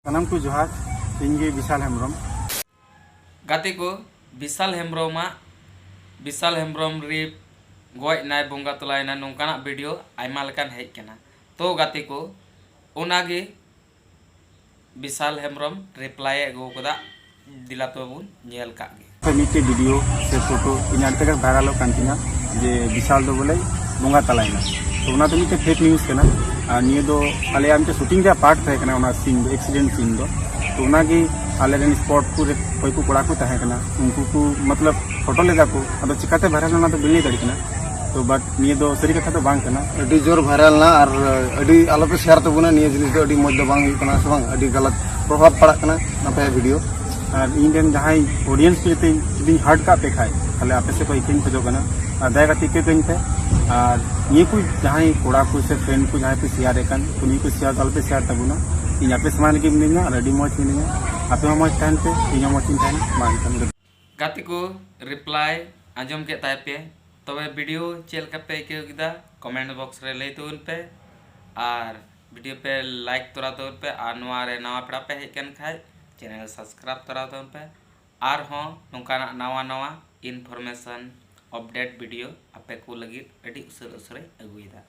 सनम को जोहार इंगे विशाल हेम्ब्रम गाते को विशाल हेम्ब्रम रे गoj नाय बोंगा तलायना नोंकाना वीडियो आयमा लेकान हेज कना तो गाते को ओनागे विशाल हेम्ब्रम रिप्लाई अगो कदा दिला तो बुन नेल कागे मिटे वीडियो से फोटो इन तक वायरल कानतिना जे विशाल दो बोले बोंगा तलायना तो ओना तो मिटे फेक न्यूज़ कना और निये दो आले आमते शूटिंग रे पार्ट थे कना ओना सीन दो एक्सीडेंट सीन दो तो ओनागे आले रेन स्पॉट को कोई को कोड़ा को तहे कना उनको को मतलब फोटो लेगा को अब चिकाते वायरल ना तो बिल्ली दड़ी कना तो बट निये दो सरी कथा तो बांग कना अडी जोर वायरल ना और अडी आलोपे शेयर तबुना निये जिनिस दो अडी मज दो बांग हुई कना से बांग अडी गलत प्रभाव पड़ा कना नपे वीडियो और इन जहां ऑडियंस के लिए दिन हट का पे खाए ताले आपे से कोई किन खोजो कना और दया का टिके कइन पे और ये कोई जहां कोड़ा को से फ्रेंड को जहां पे शेयर एकन कुनी को शेयर तल पे शेयर तबुना इन आपे समान के मिलना और अडी मज मिलना आपे मज टाइम पे इन मज टाइम मान गाते को रिप्लाई आंजम के ताय पे तबे वीडियो चेल का पे के गिदा कमेंट बॉक्स रे लई तो पे और वीडियो पे लाइक तोरा तो पे और नवा रे नवा पड़ा पे हेकन खाय चैनल सब्सक्राइब तोरा तो पे और हों नोंका नवा नवा इनफॉरमेशन अपडेट वीडियो आपे को लगी अडी उसरे अगुइदा।